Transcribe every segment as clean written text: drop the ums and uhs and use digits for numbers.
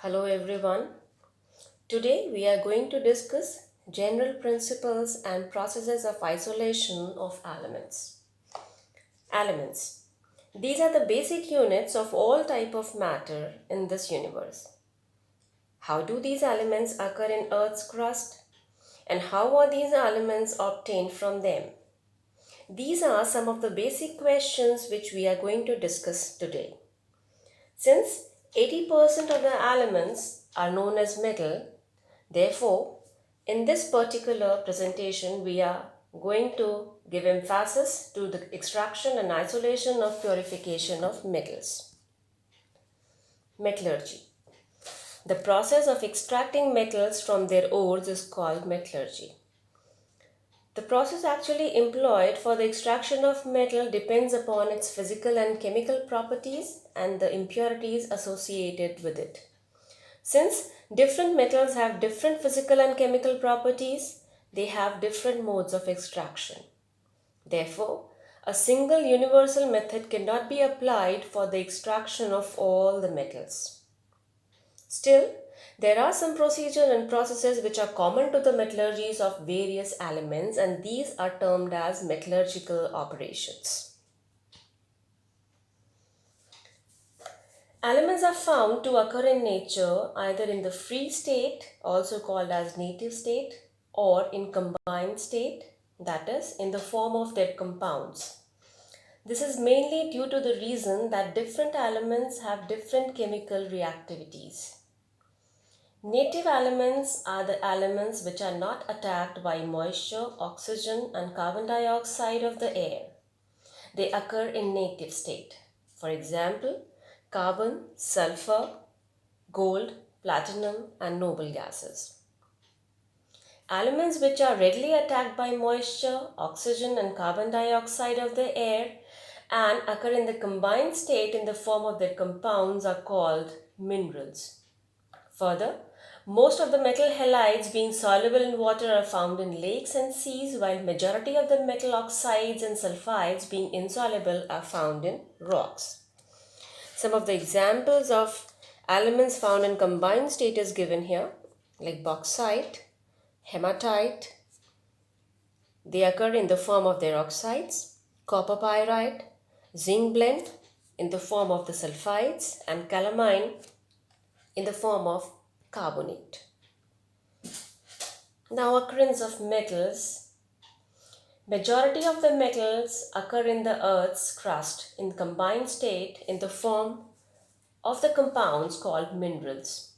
Hello everyone. Today we are going to discuss general principles and processes of isolation of elements. Elements. These are the basic units of all type of matter in this universe. How do these elements occur in Earth's crust? And how are these elements obtained from them? These are some of the basic questions which we are going to discuss today. Since 80% of the elements are known as metal, therefore, in this particular presentation, we are going to give emphasis to the extraction and isolation of purification of metals. Metallurgy. The process of extracting metals from their ores is called metallurgy. The process actually employed for the extraction of metal depends upon its physical and chemical properties and the impurities associated with it. Since different metals have different physical and chemical properties, they have different modes of extraction. Therefore, a single universal method cannot be applied for the extraction of all the metals. Still, there are some procedures and processes which are common to the metallurgies of various elements, and these are termed as metallurgical operations. Elements are found to occur in nature either in the free state, also called as native state, or in combined state, that is, in the form of their compounds. This is mainly due to the reason that different elements have different chemical reactivities. Native elements are the elements which are not attacked by moisture, oxygen, and carbon dioxide of the air. They occur in native state. For example, carbon, sulfur, gold, platinum, and noble gases. Elements which are readily attacked by moisture, oxygen, and carbon dioxide of the air and occur in the combined state in the form of their compounds are called minerals. Further, most of the metal halides being soluble in water are found in lakes and seas, while majority of the metal oxides and sulfides being insoluble are found in rocks. Some of the examples of elements found in combined state is given here, like bauxite, hematite. They occur in the form of their oxides, copper pyrite, zinc blende in the form of the sulfides, and calamine in the form of carbonate. Now, occurrence of metals. Majority of the metals occur in the Earth's crust in combined state in the form of the compounds called minerals.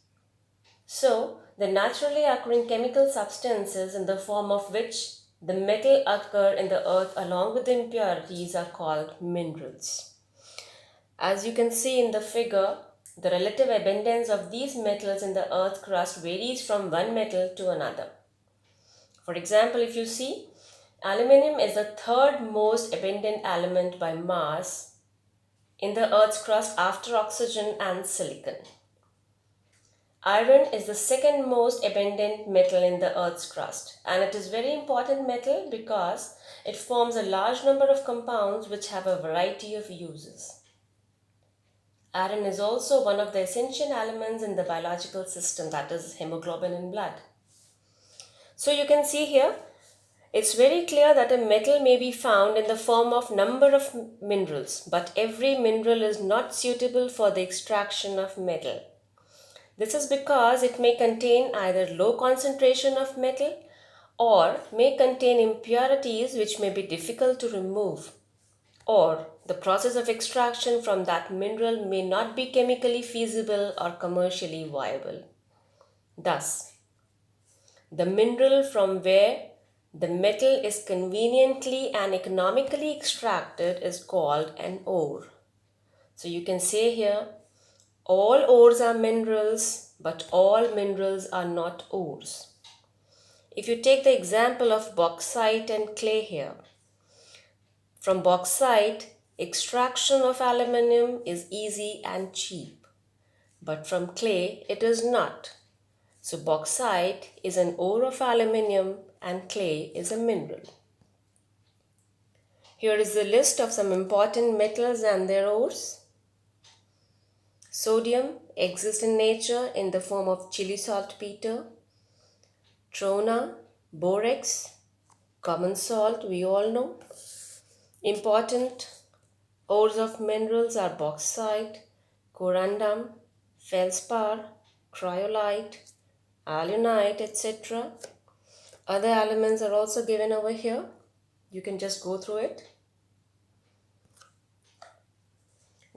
So, the naturally occurring chemical substances in the form of which the metal occur in the earth along with the impurities are called minerals. As you can see in the figure, the relative abundance of these metals in the earth crust varies from one metal to another. For example, if you see, aluminium is the third most abundant element by mass in the earth's crust after oxygen and silicon. Iron is the second most abundant metal in the earth's crust, and it is very important metal because it forms a large number of compounds which have a variety of uses. Iron is also one of the essential elements in the biological system, that is hemoglobin in blood. So you can see here, it's very clear that a metal may be found in the form of number of minerals, but every mineral is not suitable for the extraction of metal. This is because it may contain either low concentration of metal or may contain impurities which may be difficult to remove, or the process of extraction from that mineral may not be chemically feasible or commercially viable. Thus, the mineral from where the metal is conveniently and economically extracted is called an ore. So you can say here, all ores are minerals, but all minerals are not ores. If you take the example of bauxite and clay here, from bauxite, extraction of aluminium is easy and cheap, but from clay it is not. So bauxite is an ore of aluminium and clay is a mineral. Here is the list of some important metals and their ores. Sodium exists in nature in the form of chili saltpeter, trona, borax, common salt, we all know. Important ores of minerals are bauxite, corundum, feldspar, cryolite, alunite, etc. Other elements are also given over here. You can just go through it.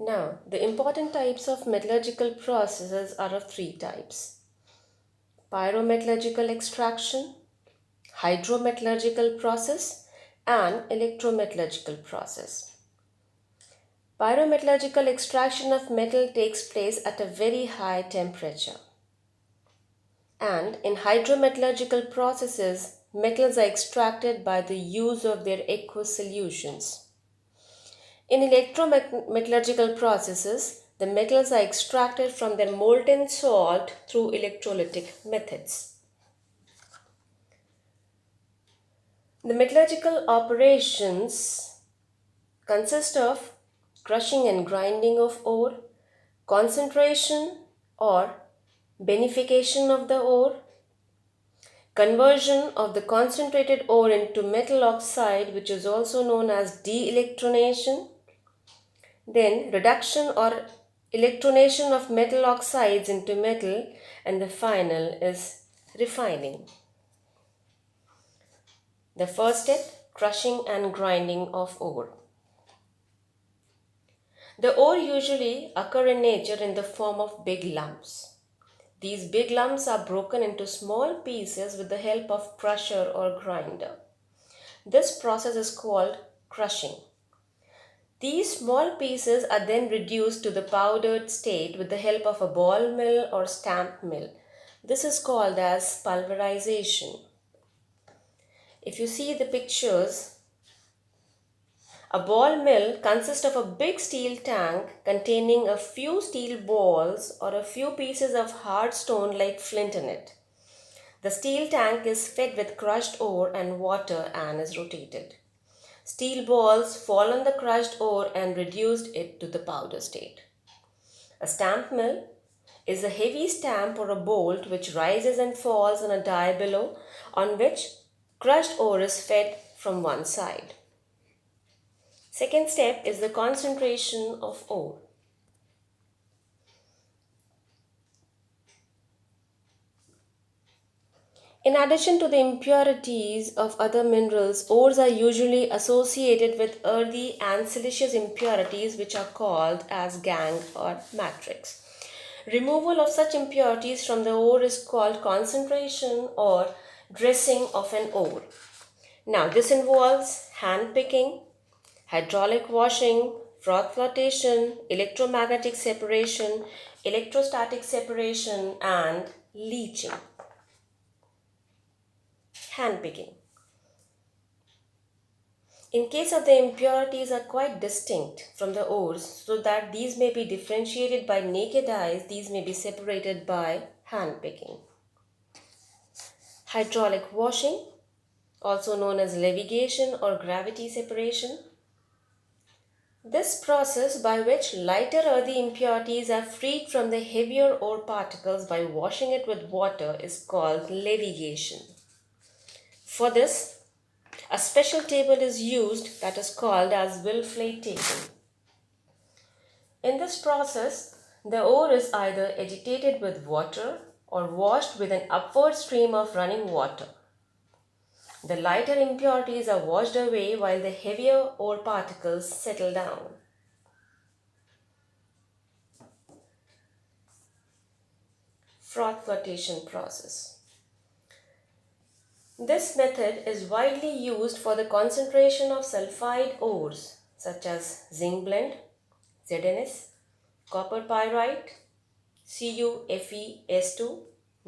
Now, the important types of metallurgical processes are of three types: pyrometallurgical extraction, hydrometallurgical process, and electrometallurgical process. Pyrometallurgical extraction of metal takes place at a very high temperature. And in hydrometallurgical processes, metals are extracted by the use of their aqueous solutions. In electrometallurgical processes, the metals are extracted from their molten salt through electrolytic methods. The metallurgical operations consist of crushing and grinding of ore, concentration or beneficiation of the ore, conversion of the concentrated ore into metal oxide, which is also known as de-electronation, then reduction or electronation of metal oxides into metal, and the final is refining. The first step, crushing and grinding of ore. The ore usually occur in nature in the form of big lumps. These big lumps are broken into small pieces with the help of crusher or grinder. This process is called crushing. These small pieces are then reduced to the powdered state with the help of a ball mill or stamp mill. This is called as pulverization. If you see the pictures, a ball mill consists of a big steel tank containing a few steel balls or a few pieces of hard stone like flint in it. The steel tank is fed with crushed ore and water and is rotated. Steel balls fall on the crushed ore and reduced it to the powder state. A stamp mill is a heavy stamp or a bolt which rises and falls on a die below, on which crushed ore is fed from one side. Second step is the concentration of ore. In addition to the impurities of other minerals, ores are usually associated with earthy and siliceous impurities which are called as gangue or matrix. Removal of such impurities from the ore is called concentration or dressing of an ore. Now, this involves hand picking, hydraulic washing, froth flotation, electromagnetic separation, electrostatic separation, and leaching. Hand picking. In case of the impurities are quite distinct from the ores, so that these may be differentiated by naked eyes, these may be separated by hand picking. Hydraulic washing, also known as levitation or gravity separation. This process by which lighter earthy impurities are freed from the heavier ore particles by washing it with water is called levitation. For this, a special table is used that is called as Wilfley table. In this process, the ore is either agitated with water or washed with an upward stream of running water. The lighter impurities are washed away while the heavier ore particles settle down. Froth flotation process. This method is widely used for the concentration of sulfide ores such as zinc blende, ZNS, copper pyrite, CuFeS2,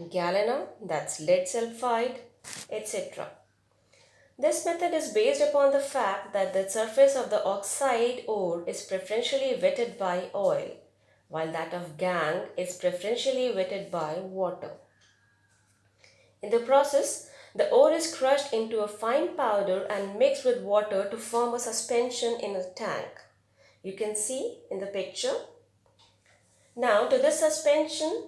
galena, that's lead sulfide, etc. This method is based upon the fact that the surface of the oxide ore is preferentially wetted by oil, while that of gangue is preferentially wetted by water. In the process, the ore is crushed into a fine powder and mixed with water to form a suspension in a tank. You can see in the picture. Now to this suspension,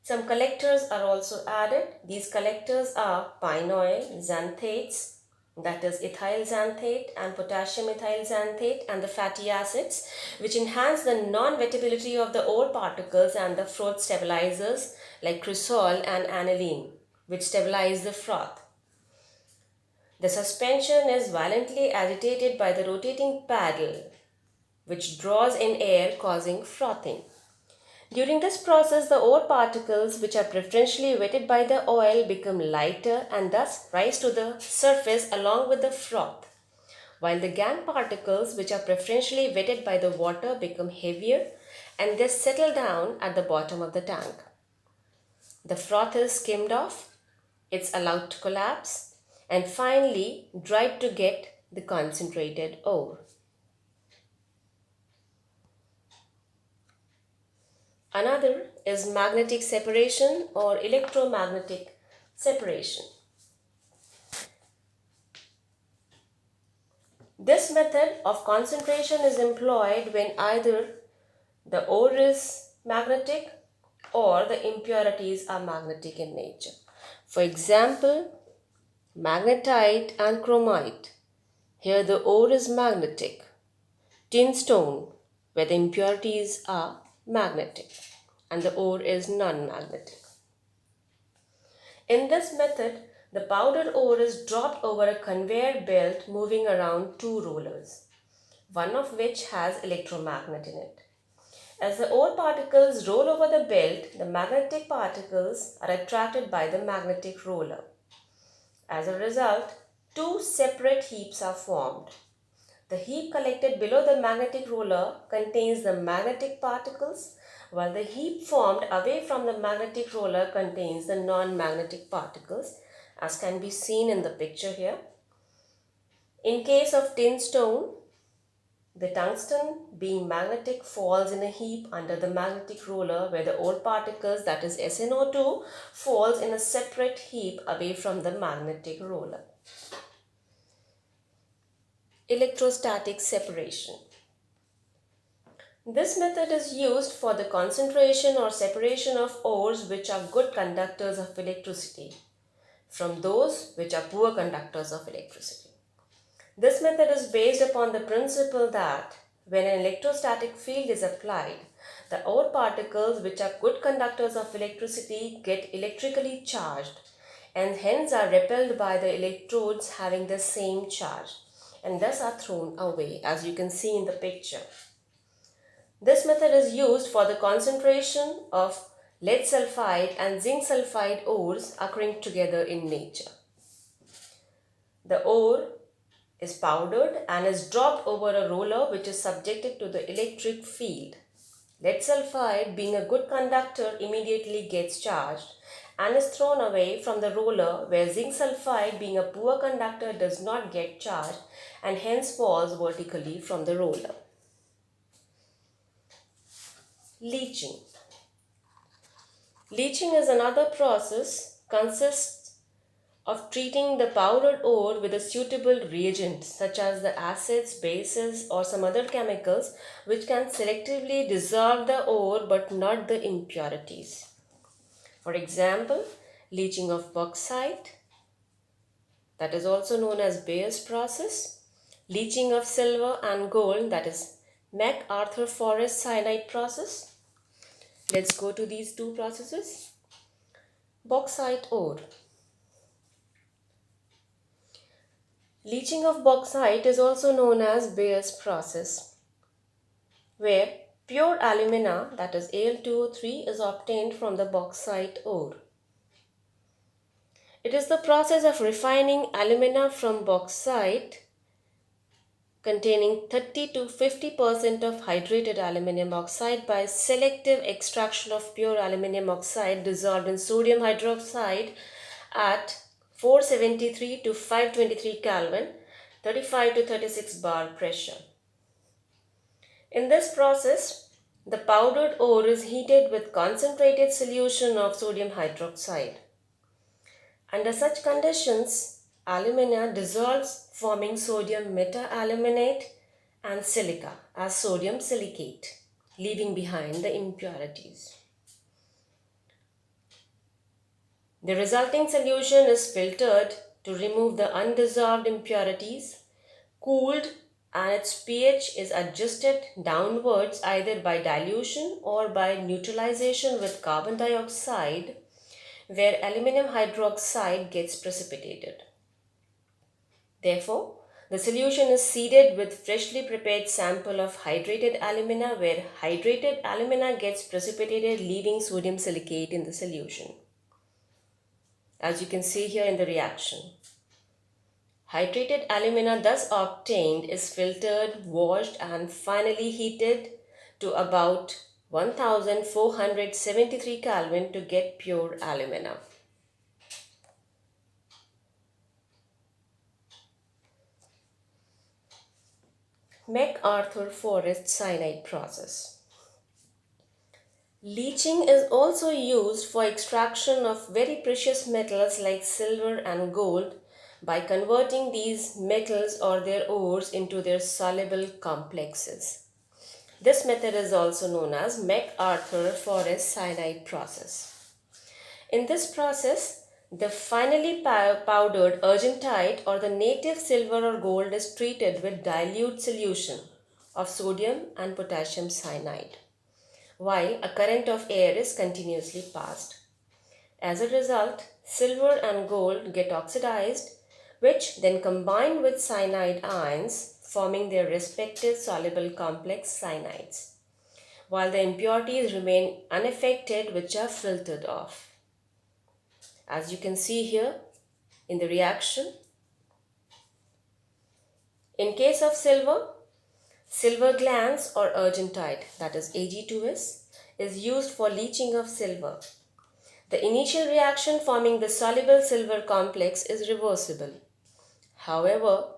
some collectors are also added. These collectors are pine oil, xanthates, that is ethyl xanthate and potassium ethyl xanthate, and the fatty acids, which enhance the non-wettability of the ore particles, and the froth stabilizers like cresol and aniline, which stabilize the froth. The suspension is violently agitated by the rotating paddle, which draws in air, causing frothing. During this process, the ore particles, which are preferentially wetted by the oil, become lighter and thus rise to the surface along with the froth, while the gangue particles, which are preferentially wetted by the water, become heavier and thus settle down at the bottom of the tank. The froth is skimmed off, it's allowed to collapse, and finally dried to get the concentrated ore. Another is magnetic separation or electromagnetic separation. This method of concentration is employed when either the ore is magnetic or the impurities are magnetic in nature. For example, magnetite and chromite. Here the ore is magnetic. Tin stone, where the impurities are magnetic and the ore is non-magnetic. In this method, the powdered ore is dropped over a conveyor belt moving around two rollers, one of which has electromagnet in it. As the ore particles roll over the belt, the magnetic particles are attracted by the magnetic roller. As a result, two separate heaps are formed. The heap collected below the magnetic roller contains the magnetic particles, while the heap formed away from the magnetic roller contains the non-magnetic particles, as can be seen in the picture here. In case of tin stone, the tungsten, being magnetic, falls in a heap under the magnetic roller, where the ore particles, that is SnO2, falls in a separate heap away from the magnetic roller. Electrostatic separation. This method is used for the concentration or separation of ores which are good conductors of electricity from those which are poor conductors of electricity. This method is based upon the principle that when an electrostatic field is applied, the ore particles, which are good conductors of electricity, get electrically charged and hence are repelled by the electrodes having the same charge and thus are thrown away, as you can see in the picture. This method is used for the concentration of lead sulfide and zinc sulfide ores occurring together in nature. The ore is powdered and is dropped over a roller which is subjected to the electric field. Lead sulfide, being a good conductor, immediately gets charged and is thrown away from the roller, where zinc sulfide, being a poor conductor, does not get charged and hence falls vertically from the roller. Leaching. Leaching is another process, consists of treating the powdered ore with a suitable reagent such as the acids, bases or some other chemicals which can selectively dissolve the ore but not the impurities. For example, leaching of bauxite, that is also known as Bayer's process, leaching of silver and gold, that is MacArthur Forrest cyanide process. Let's go to these two processes. Bauxite ore. Leaching of bauxite is also known as Bayer's process, where pure alumina, that is Al2O3, is obtained from the bauxite ore. It is the process of refining alumina from bauxite containing 30 to 50% of hydrated aluminum oxide by selective extraction of pure aluminum oxide dissolved in sodium hydroxide at 473 to 523 Kelvin, 35 to 36 bar pressure. In this process, the powdered ore is heated with concentrated solution of sodium hydroxide. Under such conditions, alumina dissolves, forming sodium metaaluminate and silica as sodium silicate. leaving behind the impurities. The resulting solution is filtered to remove the undissolved impurities, cooled, and its pH is adjusted downwards either by dilution or by neutralization with carbon dioxide, where aluminum hydroxide gets precipitated. Therefore, the solution is seeded with freshly prepared sample of hydrated alumina, where hydrated alumina gets precipitated, leaving sodium silicate in the solution, as you can see here in the reaction. Hydrated alumina thus obtained is filtered, washed, and finally heated to about 1473 Kelvin to get pure alumina. MacArthur Forrest cyanide process. Leaching is also used for extraction of very precious metals like silver and gold by converting these metals or their ores into their soluble complexes. This method is also known as MacArthur Forrest cyanide process. In this process, the finely powdered argentite or the native silver or gold is treated with dilute solution of sodium and potassium cyanide, while a current of air is continuously passed. As a result, silver and gold get oxidized, which then combine with cyanide ions, forming their respective soluble complex cyanides, while the impurities remain unaffected, which are filtered off. As you can see here in the reaction, in case of silver, silver glance or argentite, that is Ag2S, is used for leaching of silver. The initial reaction forming the soluble silver complex is reversible. However,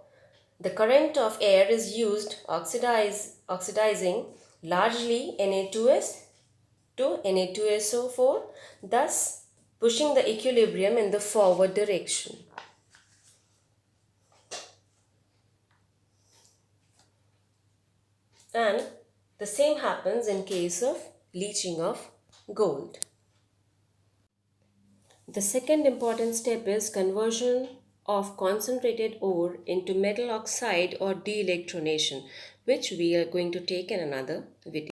the current of air is used oxidizing largely Na2S to Na2SO4, thus pushing the equilibrium in the forward direction. And the same happens in case of leaching of gold. The second important step is conversion of concentrated ore into metal oxide or de-electronation, which we are going to take in another video.